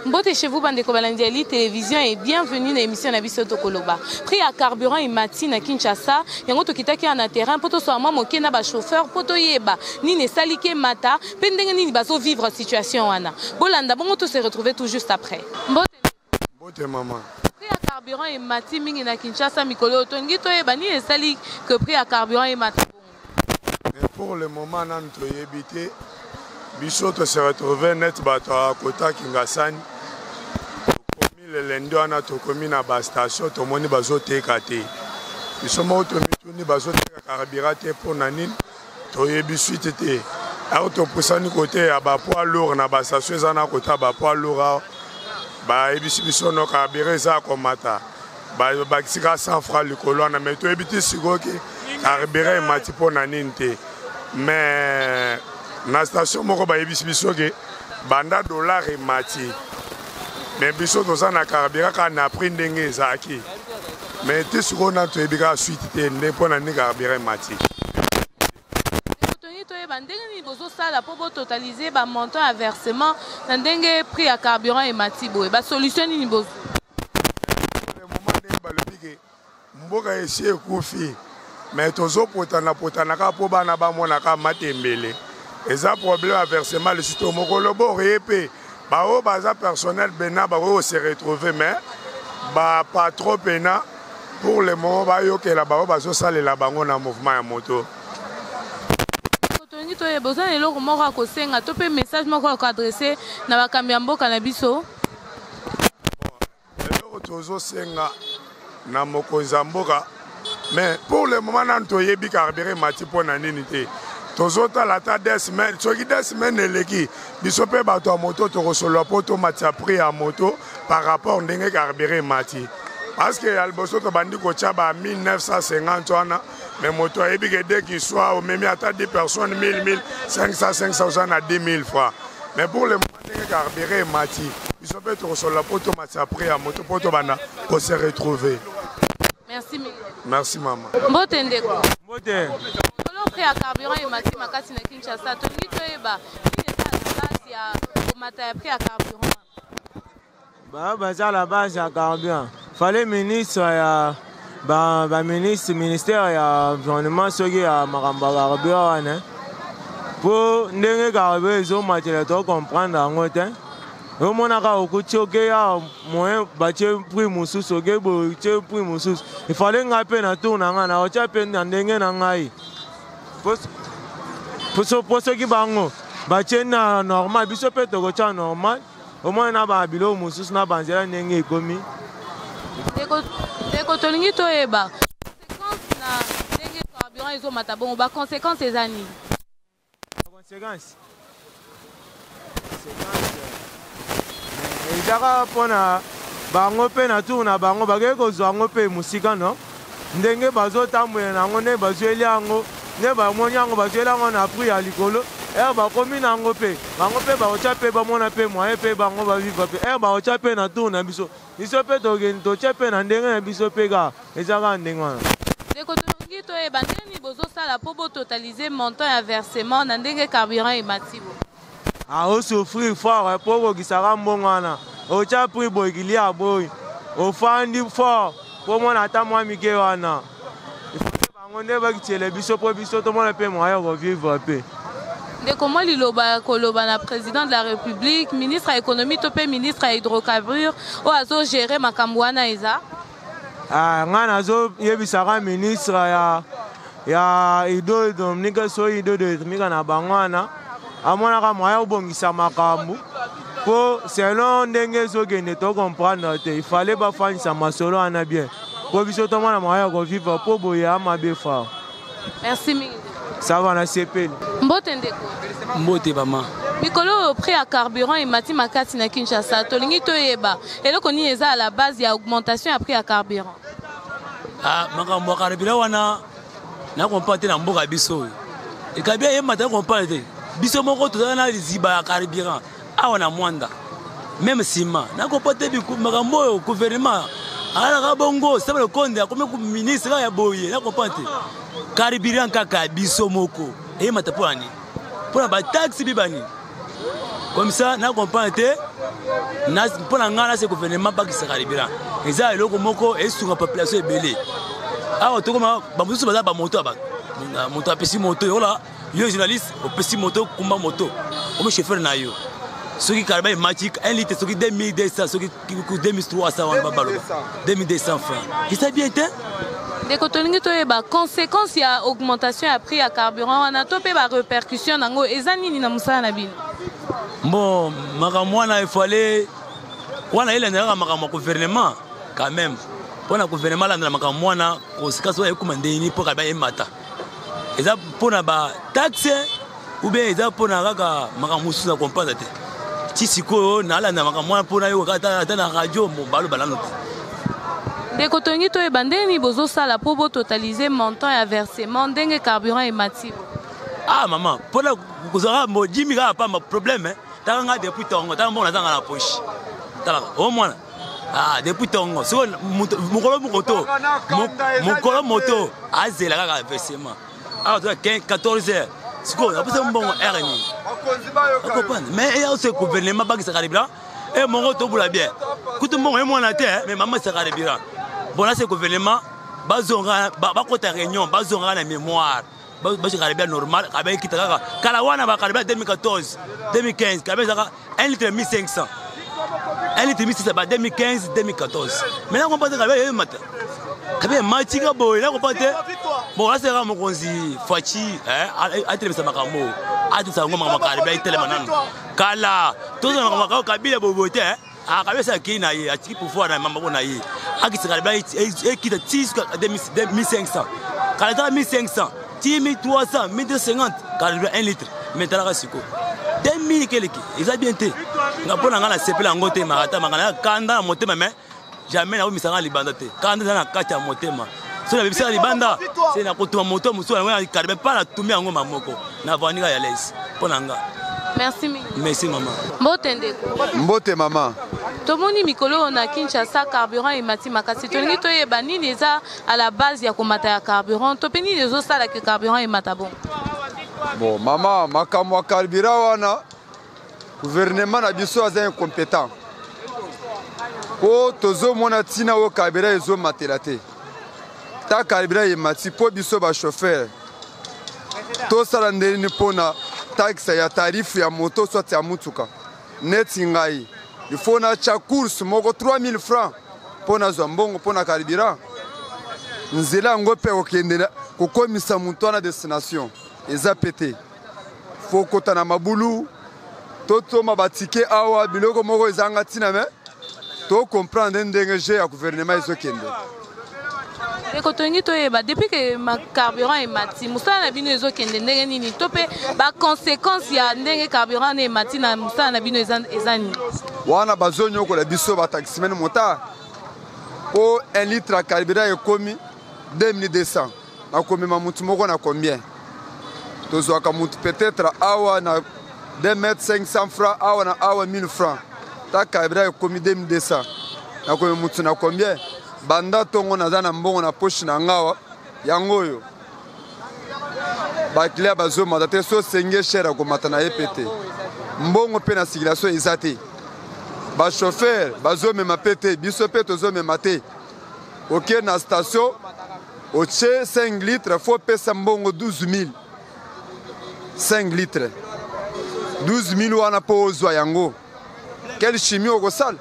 Mbote chez vous, bande Kobalandiali télévision et bienvenue dans l'émission Nabiso Tokoloba. Prix à carburant et mati na Kinshasa, yango to kitaki na terrain poto so ama moke na ba chauffeur poto yeba ni ne salike mata pendenge ni baso vivre situation wana. Bolanda bongo to se retrouver tout juste après. Mbote maman. Prix à carburant et mati mingi na Kinshasa mikolo to ngi to yeba ni ne sali que prix à carburant et mata. Mais pour le moment nan to yebité biso to se retrouver net bato à kota Kingasani. Le lundi on a tokomi na ba station to moni bazo tekate. Biso mo to mituni bazo teka carburant pour nanine to yebi suite te. Auto pusani côté ya ba poids lourd na ba station za na kota ba poids lourd ba yebi biso no carburant za komata. Ba sika 100 francs le colon na meto yebi ti sigoki carburant mati pour nanine te. Mais na station moko ba yebi biso ke banda dollar e mati. Mais biso to na carburant kana prix ndenge ezaki. Mais te siko na to ebika suite te ndepo na ni carburant mati. Toni to e bandenge ni bozo sala pour totaliser ba montant à versement na ndenge prix à carburant et mati boye. Ba solution ni bozo. Le moment de ba le bige mboka esi kufi. Mais tozo potana ka po bana ba mona ka matembele. Eza problème à versement le sito moko lobo repe. Bao baza personnel bena bao se retrouver mais pas trop pena pour le moment ba yo ke la bao bazo sale la bango na mouvement ya moto. Toni to e besoin eloko moko akosenga to pe message moko ko adresser na bakambi ya mboka na biso. Eloko tozo senga na mokonzi ya mboka mais pour le moment nan to yebi carburant mati pona nini te. Tozota la ta des semaines, soki des semaines eleki biso pe bato a moto to kosolo poto mati a prix à moto par rapport ndenge carburant mati. Parce que alboso to bandi ko tchaba 1950 wana mais moto a ebi que dès qu'il soit au même ata 10 personnes 1000 500 à 10 000 francs. Mais pour le moment ndenge carburant mati, biso pe to kosolo poto mati a prix à moto poto bana ko se retrouver. Merci mille. Merci maman. Mbote ndeko. Mbote. Prix à carburant et mati makasi na Kinshasa tongi to eba ni eza la base ya komata ya prix à carburant. Bah la base ya carburant. Fallait ministre ya ministère ya environnement soki ya makamba carburant wana. Pour ndenge carburant ezo matela to comprendre yango te. Au monaka okuchoke ya moyen bache prix mususu ogebo che prix mususu. Il fallait ngape na tourna ngana ocha pe ndenge na ngai. Pour ceux qui bango, bachena normal, biso pe to gocha normal. Au moins na ba bilo musus na banzela ndenge komi. Deko tolingi to eba. Conséquence na ndenge carburant ezo mata bon ba conséquence ezani. Conséquence. Ezaka pona bango pe na tourna bango bagé ko zwango pe musika no. Ndenge bazo tamwe na ngone bazo eliango. Ne ba monyango bazela ngona prix ya likolo ba komi na ngope bangope ba ochape ba mona pe moyen pe bango ba vivre pe ba ochape na tour na biso pe to gen to chape na ndenge na biso pe ga ezaka ndenge wana deko tongi to e bandeni bozo sala po bo totaliser montant ya versement na ndenge carburant e matibo o souffrir fort po bo kisaka mbongwana o cha prix bo gilia boy o fandi fort po mona ta mwa mike wana on est vacciné les biso pour biso tout le monde peut moyen revivre peu. De comment liloba koloba na président de la République, ministre à l'économie, topé ministre à hydrocarbures, ou azo gérer makambwana eza. Ngana azo yebisaka ministre ya ido Dominique so ido de mika na bangwana. Amona ka moyen bongisa makambu. Pour selon ndenge zo gene to comprendre il fallait pas faire ça masolo ana bien. Merci mille. Ça va na CP. Mbote ndeko. Mbote bama. Mikolo prix à carburant et mati makati na Kinshasa tolingi to yeba. Eloko ni eza à la base ya augmentation ya prix à carburant. Makambo carburant wana na compate na mboka biso. E kabia ye mata compate. Biso moko to na liziba ya carburant. Awana mwanda. Même sima na compate bi makambo gouvernement ala bongo c'est le konde comme ministre ya boye na compate carburant kaka biso moko e mata pour ani pour la taxe bibani. Comme ça, na comprendre te na pour la ngana c'est gouvernement pas qui se caribira. Et ça le komoko et sur la population est belé. Ah to comme ba musu ba moto ba. Moto a pesi moto yo là, yo journaliste au pesi moto kumba moto. Comme chauffeur na yo. Ceux qui caribent matique 1 litre, ceux qui 2200, ceux qui coûtent 2300 2200 francs. Et ça bien été. Des cotolingi to eba conséquence ya augmentation à prix à carburant on a topé ba répercussion nango ezani na musala na bino. Bon, makamwana il fallait wana ile na makamwa gouvernement quand même. Pour le gouvernement là na makamwana conséquence ya kumandeni pour ka ba emata. Eza pour na ba taxe ou bien eza pour na kaka makamusu na compenser te. Tisiko na la na makamwana pour na yo kata na radio bon balo balano. Des cotongi to ebandeni bozo sala pour bo totaliser montant et versement ndenge carburant et mati. Ah maman, pour la kuzara mo 10 000 pas ma problème hein. Tanga depuis tongo, tanga bon na tanga na poche. Tala au moins ah depuis tongo, so mukolo moto azela kaka versement. Ah 14 heures. Siko, après c'est bon RNI. Mais il y a aussi le gouvernement qui s'est caribé. Et mon retour pour la bien. Écoute, mon et moi la terre, mais maman s'est caribé. Bon là c'est le gouvernement, bazonga, côté réunion, bazonga la mémoire, bazonga caribé normal, caribé qui t'aga. Kalawana va caribé 2014, 2015, caribé ça 1 litre 1500. 1 litre 1600 c'est 2015, 2014. Maintenant on passe caribé il matin. Caribé matika boy, là on passe. Bon là c'est vraiment konzi fachi, a télé ça makamo. A tout ça ngoma caribé télé manan. Kala, tout ça makamo kabila bobote. Ah, quand ça qui n'a eu, à qui pouvoir na maman na eu. Ah qui se caribé et qui te tisse 2500. Quand il a 1500, 10300, 1250, caribé 1 litre. Maintenant là c'est quoi? 2000 quelques. Ils a bien été. On a pas na CP la ngote marata mangana kanda monter mais jamais na misanga libanda te. Kanda na kati ya motema. So na bibisa libanda, c'est na kotuma moto muso na caribé pas na tumia ngoma moko. Na vanika ya les. Ponanga. Merci Mingi. Merci maman. Mbotende. Mbote maman. Tomoni mikolo na Kinshasa carburant et mati makasi tolingi to yeba nini eza à la base ya komata ya carburant to peni les autres sala que carburant et mata bon. Bon maman makamwa carburant wana gouvernement na biso aza incompétent. Po tozo mona tina o carburant ezo matelate. Ta carburant et mati po biso ba chauffeur. To sala ndeni pona taxe ya tarif ya moto soit ya mutuka. Net ngai. Il faut na cha course moko 3000 francs pour na zambongo pour na carburant. Nzela ngope okendela kokomisa muntu na destination. Eza pété. Faut kota na mabulu. Toto mabatike awa biloko moko ezanga tina me. To comprendre ndenge je ya gouvernement ezokende. Ekotongi to yeba depuis que ma carburant et mati musala na bino ezokende ndenge nini to pe ba conséquence ya ndenge carburant et mati na musala na bino ezani. Wana bazonyo ko la biso ba taximen mota po 1 litre à carburant est commis 2200 na komi mamutu moko na combien tozo ka mutu peut-être awa na 2500 francs awa na awa 1000 francs ta carburant est commis 2200 na komi mutu na combien banda tongo na zana mbongo na poche na ngawa yango yo ba clia bazo mandate so senge cher ko matana EPT mbongo pe na circulation ezate. Ba chauffeur bazo me mapete biso pe tozo me mate. OK na station au 5 litres faut pesa mbongo 12000. 5 litres. 12000 wana po ozwa yango. Quelle chimie au sale?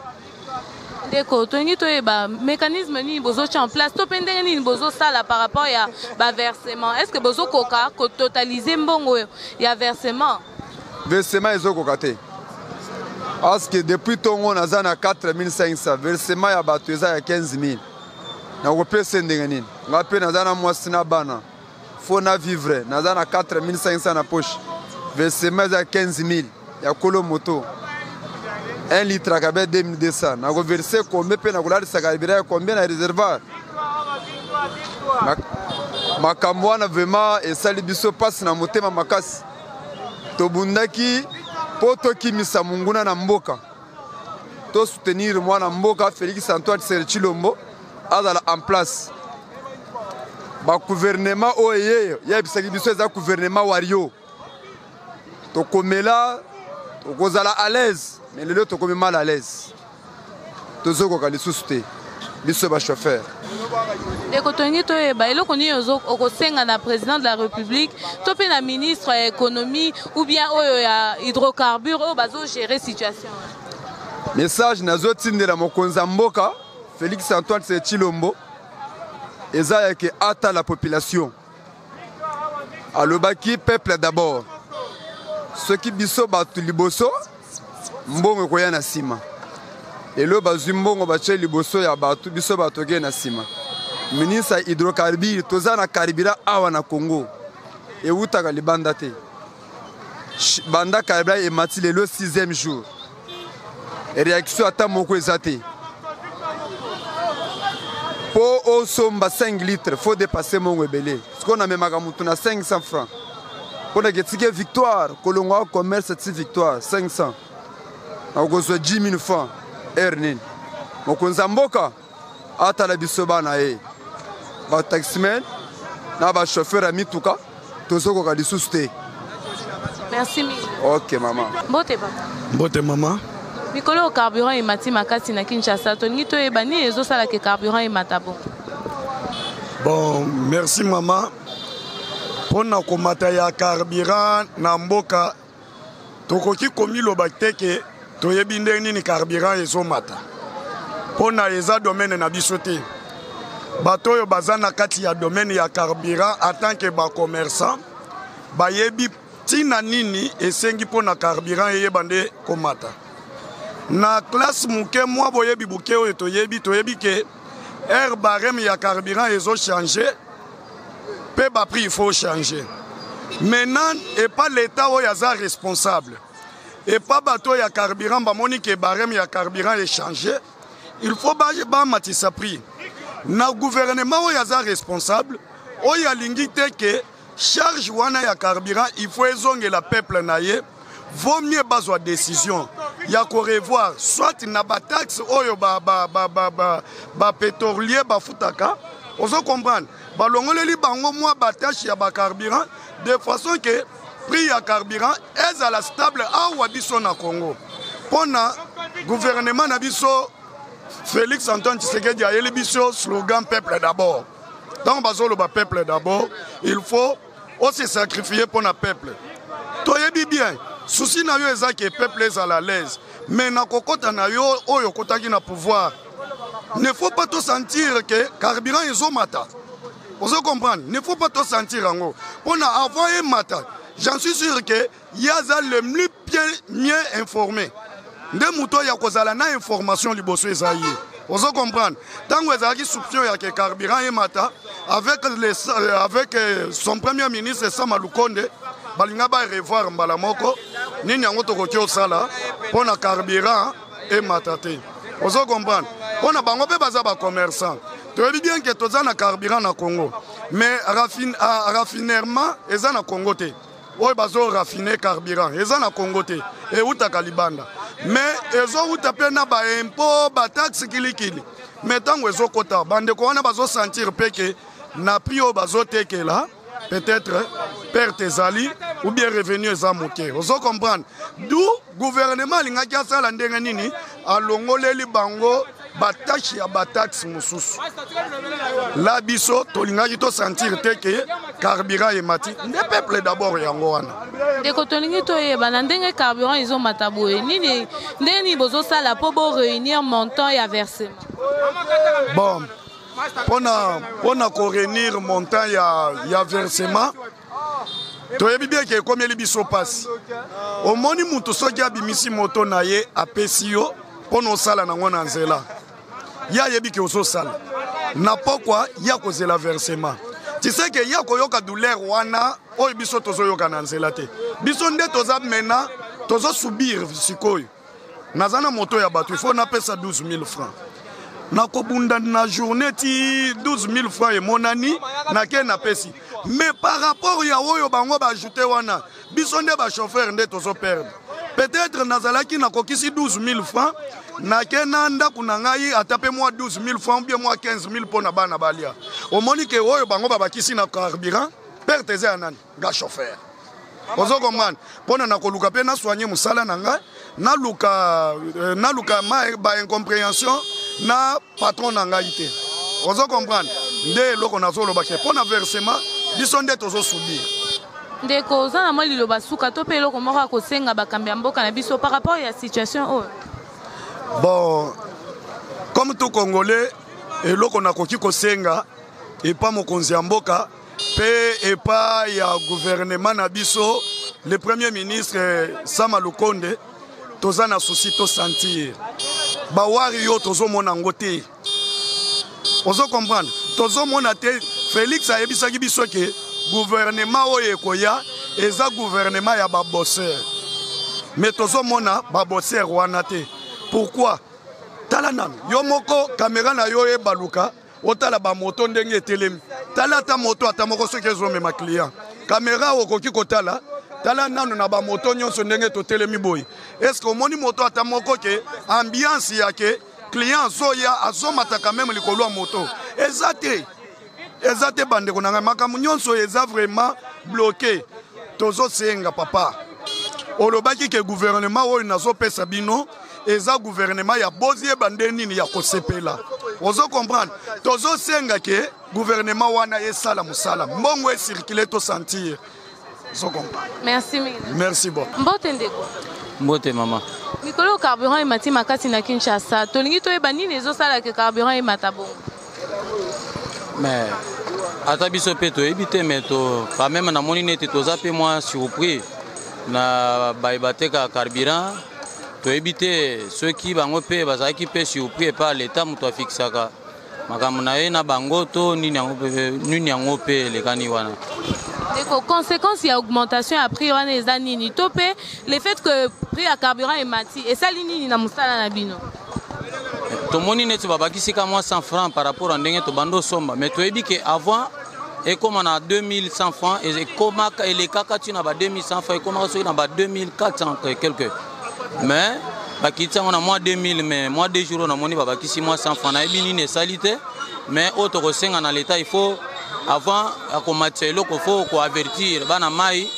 Deko tongi to eba mécanisme ni bozo en place to pendenge ni bozo sala par rapport ya ba versement. Est-ce que bozo koka ko totaliser mbongo ya versement? Versement ezokoka te. Parce que depuis Tongo, on a 4500, versement ya bato eza ya 15000. Na kopesa ndenge nini? Ngape nazana mwasi na bana. Faut na vivre, nazana 4500 na poche. Versement ya 15000 ya kolo moto. 1 litre akabe 2200. Na ko verser combien pe na kolala sakalibira combien na réservoir. Makambo na vraiment esali biso passe na motema makasi. Tobundaki poto kimisa munguna na mboka to soutenir mwana mboka Félix Antoine Tshisekedi azala en place ba gouvernement oyeye ya bisaki biso za gouvernement wario tokomela tokozala à l'aise mais lelo tokomi mal à l'aise tozokoka lisusu te biso bachauffeur ndeko tongi toyeba eloko nini okosenga na président de la république to mpe na ministre ya économie ou bien oyo ya hydrocarbure oyo bazogérer situation message nazotindela mokonzi ya mboka Félix Antoine Tshilombo eza yake ata la population alobaki peuple d'abord soki biso bato liboso mbongo koya na nsima lelo bazwi mbongo batie liboso ya bato biso bato ke na nsima ministre ya hydrocarbure toza na carburant awa na Congo ewutaka libanda te banda carburant emati lelo 6e jour réaction ata moko eza te po osomba 5 litres faut dépasser mongo ebele siko na memaka mutu na 500 francs pour na ketike victoire kolongo commerce ti victoire 500 na kozwa 10 000 francs nini mokonzi mboka atala biso bana ye ba taximen na ba chauffeur a mituka tozokoka lisusu te. Merci mille. Ok maman. Mbote papa. Mbote maman. Mikolo carburant et mati makasi na Kinshasa toni to ebani ezo sala ke carburant et matabo. Bon, merci maman. Pona komata ya carburant na mboka tokoki komi lo bakteke toyebi ndenge ni carburant ezo mata. Pona eza domaine na biso te. Bato yo bazana kati ya domaine ya carburant en tant que ba commerçant bayebi tina nini esengi pona carburant eyebande komata. Na classe muke mwa boyebi buke oyo toyebi ke air barème ya carburant ezo changer pe ba prix il faut changer. Maintenant et pas l'état oyo aza responsable et pas bato ya carburant ba moni ke barème ya carburant est changé, il faut ba matisa prix. Na gouvernement oyo aza responsable oyo alingi te ke charge wana ya carburant il faut ezongela peuple na ye. Vaut mieux bazwa décision ya ko revoir soit na ba taxe oyo ba pétrolier ba futaka ozo comprendre ba longoleli bango mwa ba tâche ya ba carburant de façon que prix ya carburant est à la stable awa biso na Congo. Pona gouvernement na biso Félix Antoine Tshisekedi a yeli biso slogan peuple d'abord. Dans bazolo ba peuple d'abord, il faut aussi sacrifier pour na peuple. Toyebi bien souci na yo eza que peuple est à l'aise mais na kokota na yo oyo kotaki na pouvoir ne faut pas te sentir que carburant ezo mata. Vous comprenez? Ne faut pas te sentir ango. On a envoyé mata. J'en suis sûr que yaza le mieux informé. Nde muto ya kozala na information liboso ezayi. Vous comprenez? Tant que ezaki soupçon ya que carburant e mata avec son premier ministre Sama Lukonde balinga ba revoir mbala moko nini yango tokoki osala pona carburant et matate. Vous comprenez? Pona bango pe baza ba commerçant. Tu veux bien que toza na carburant na Congo mais raffinement eza na Congo te. Oyo bazo raffiner carburant eza na Congo te e utaka libanda. Mais ezo utape na ba impôt ba taxe kilikili. Mais tango ezo kota bande ko wana bazo sentir peke na prio bazo tekela peut-être perte ezali ou bien revenu eza moke. Ozo comprendre. D'où gouvernement lingaki asala ndenge nini alongoleli bango batachi ya bataxe mususu. La biso tolingaki to sentir te ke carburant e mati. Nde peuple d'abord yango wana. Deko tolingi to yeba na ndenge carburant izo matabo nini ndeni bozo sala po bo réunir montant ya versement. Bon. Pona ko réunir montant ya versement. Toyebi bien ke comme eli biso passe. Au moni mutu soki abimisi moto na ye apesi yo pono sala na ngona nzela. Ya yebi ke oso sala. Na pourquoi ya kozela versement. Tu sais que ya koyoka douleur wana oyo biso tozo yoka na nzela te. Biso nde toza mena tozo subir sikoyo. Nazana moto ya batu il faut na pesa 12 000 francs. Na kobunda na journée ti 12 000 francs et monani na ke na pesi. Mais par rapport ya oyo bango ba ajouter wana biso nde ba chauffeur nde tozo perdre. Peut-être nazalaki na kokisi 12 000 francs na ke nanda kuna ngai atape moi 12 000 francs bien moi 15 000 pour na bana balia. Omoni ke oyo bango ba bakisi na carburant perte eza nani ga chauffeur. ozo comprendre pona na koluka pe na soigner musala na ngai na luka ba incompréhension na patron na ngai te ozo comprendre nde loko na zolo ba ke pona versement biso nde tozo subir ndeko za na moi liloba suka to pe loko moko ko senga bakambi ya mboka na biso par rapport à situation oh bon comme tout congolais eloko na koki ko senga et pas mokonzi ya mboka pe et pas ya gouvernement na biso le premier ministre Sama Lukonde toza na souci to sentir ba wari yo tozo mona ngote ozo comprendre tozo mona te Félix a yebisaki biso ke gouvernement oyo ekoya eza gouvernement ya ba bosseur mais tozo mona ba bosseur wana te pourquoi tala nanu yo moko caméra na yo e baluka otala ba moto ndenge etelemi tala ta moto ata moko soki ezomema client caméra okoki kotala tala nanu na ba moto nyonso ndenge totelemi boyi est-ce que omoni moto ata moko ke ambiance yake client zoya azomata quand même likolo ya moto ezate bandeko na ngai makambo nyonso eza vraiment bloqué tozo senga papa olobaki ke gouvernement oyo nazopesa bino eza gouvernement ya bozie bande nini ya kosepela ozo comprendre tozo senga ke gouvernement wana esala musala mbongo circuler to sentir ozo comprendre merci beaucoup mbote ndeko mbote mama mikolo carburant emati makasi na Kinshasa tolingi toyeba nini ezosala ke carburant emata bongo mais ata biso pe toyebi te mais to quand même namoni neti toza pe moi surpris na bayibateka carburant toyebi te soki bango pe bazalaki pe surpris par l'état moto afixaka makambo na ye na bango to nini yango pe elekani wana Deko conséquence ya augmentation ya prix wana eza nini to pe le fait que prix ya carburant emati esali nini na musala na bino tomoni neti babakisika mwa 100 francs par rapport à ndenge tobando somba mais toyebi ke avant ekoma na 2100 francs ekomaka elekaka ti na ba 2100 francs ekomaka soki na ba 2400 quelque mais bakiti yango na mois 2000 mais mois 2 jours namoni babakisi mwa 100 francs nayebi nini esali te mais oyo tokosenga na l'état il faut avant akomatisa eloko fo koavertir bana mai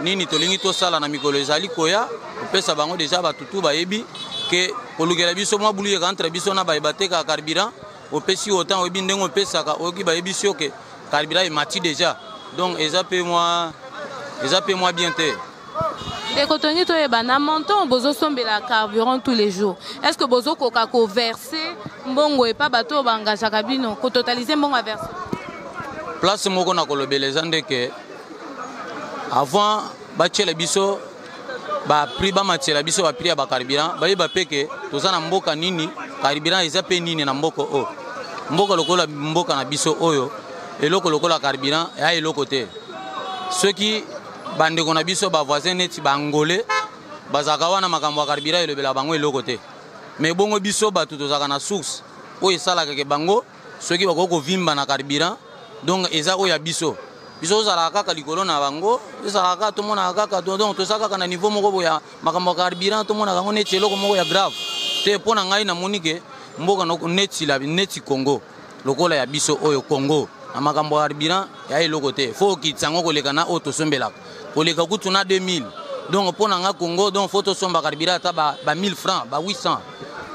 nini tolingi tosala na mikolo ezali koya kopesa bango deja batutu bayebi ke kolukela biso mwa bulu yeka entre biso na bayebateka carburant opesi autant oyebi ndenge opesaka oyoki bayebi sio ke carburant emati déjà donc eza pe moi bien te Deko tongi toyeba na montant bozo sombela carburant tous les jours est-ce que bozo koka ko verser mbongo e pa bato bangasa kabino ko totaliser mbongo a verser place moko na kolobeleza ndeke avant bachela biso ba prix ba matiela biso ba prix ya ba carburant ba yeba peke toza na mboka nini carburant eza pe nini na mboko o mboka lokola mboka na biso oyo eloko lokola carburant ya eloko te ceux qui bandeko na biso ba voisin neti ba ngolais bazaka wana makambo ya carburant elobela bango eloko te mais bongo biso bato tozaka na source oyo esalaka ke bango ceux qui bakoko vimba na carburant donc eza oya biso ozalaka kaka likolo na bango ezalaka tomonaka kaka donc tozalaka kaka na niveau moko boya makambo ya carburant tomonaka yango neti eloko moko ya grave te mpo na ngai namoni ke mboka neti Congo lokola ya biso oyo Congo na makambo ya carburant ya eloko te fo okitisa yango koleka na oyo tosombelaka koleka kutu na 2000 donc mpo na ngai Congo donc fo tosomba carburant ata ba 1000 francs ba 800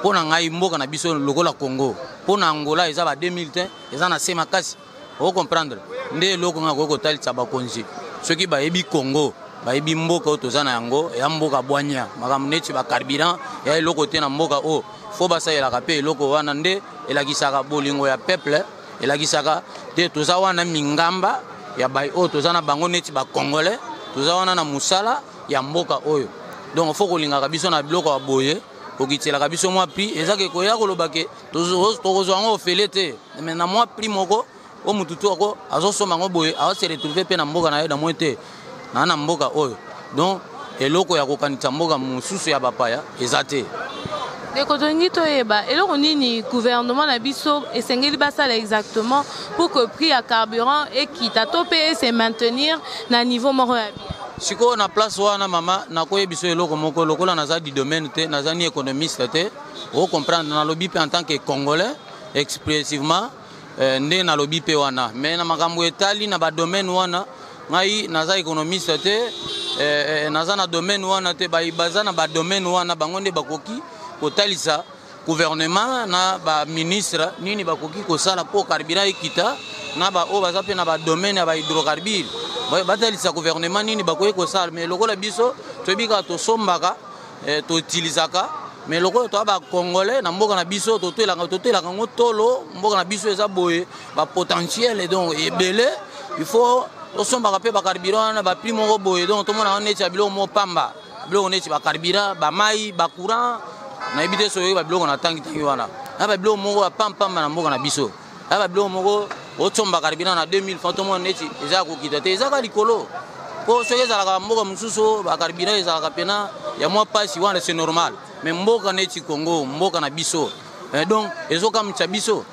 mpo na ngai mboka na biso lokola Congo mpo na Angola eza ba 2000 te eza na se makasi o comprendre nde eloko nga kokotalisa bakonzi soki bayebi Congo bayebi mboka oyo toza na yango ya mboka bwanya makambo neti bacarburant ya eloko te na mboka oyo fo basalelaka mpe eloko wana nde elakisaka bolingo ya peuple elakisaka te toza wana mingamba ya bai oyo toza na bango neti bakongolais toza wana na musala ya mboka oyo donc fo kolingaka biso na biloko ya boye kokitelaka biso mwa prix ezake koya koloba ke tokozwa yango ofele te mais na mwa prix moko o mututu ako azosomba ngo boye se retrouver pe na mboka na ye na mwe te na mboka oyo donc eloko ya kokanisa mboka mosusu ya bapaya eza te Deko tongi toyeba eloko nini gouvernement na biso esengeli basala exactement pour que prix ya carburant ekita to pe se maintenir na niveau moko ya bien sikoyo na place wana mama nakoyebiso eloko moko lokola naza du domaine te naza ni économiste te o comprendre nalobi pe en tant que congolais expressivement nde nalobi pe wana mais na makambo etali na ba domaine wana ngai naza économiste te naza na domaine wana te baza na badomaine wana bango nde bakoki kotalisa gouvernement na baministre nini bakoki kosala mpo carburant ekita na baoyo baza mpe na badomaine ya bahydrocarbure batalisa gouvernement nini bakoki kosala. Mais lokola biso toyebi kaka tosombaka toutilisaka, mais lokola toa bacongolais na mboka na biso totelaka ngo tolo mboka na biso eza boye bapotentiel donc ebele, il faut tosombaka mpe bacarburant wana baprix moko boye. Donc tomona neti ya biloko moko pamba, biloko neti bacarburant bamai bacourant nayebi te soki babiloko na tangi wana aba biloko moko bapampamba na mboka na biso aba biloko moko otsomba carburant na 2000 francs tomona neti eza kokita te ezaka likolo po soki ezalaka mboka mosusu bacarburant ezalaka pena ya mwa pasi wana c'est normal, mais mboka neti Congo mboka na biso donc ezokamwisa biso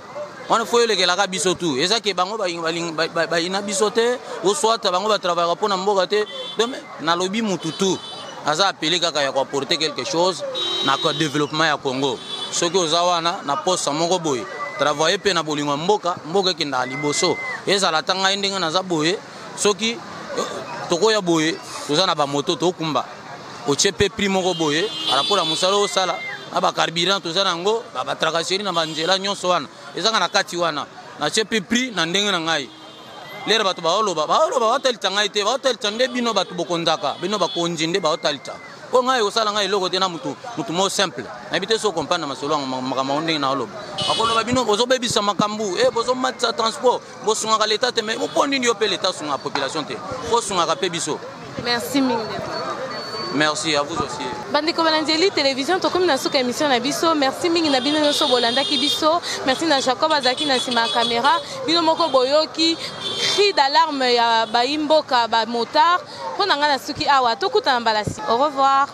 wana fo elekelaka biso tu ezaki bango bayina biso te oswata bango batravaillaka mpona mboka te. Donc nalobi mutu tu aza appelé kaka ya apporter quelque chose na ko développement ya Congo. Soki oza wana na poste moko boye travailler pe na bolingo mboka ekenda liboso ezala tanga ndenge naza boye soki tokoya boye toza na ba moto tokumba ochepe prix moko boye rapport à musala osala na ba carburant toza nango ba tracasserie na banjela nyonso wana ezanga na kati wana na chepe prix na ndenge na ngai lera bato baoloba batalita ngai te batalita nde bino bato bokondaka bino bakonzi nde batalita po ngai osala ngai eloko te na mutu mo simple nayebi te so comprendre masolo makambo ndenge na oloba bakoloba bino bozobebisa makambu bozomatisa transport bosungaka leta te mais mpo nini yo mpe leta asunga population te bosungaka mpe biso. Merci mingi. Merci à vous aussi. Bandeko Balandieli télévision tokomi na suka émission na biso. Merci mingi na bino nyonso bolandaki biso. Merci na Jacob azaki na sima caméra. Bino moko boyoki cri d'alarme ya baimboka ba motard. Pona nga na suki awa tokutana balasi. Au revoir.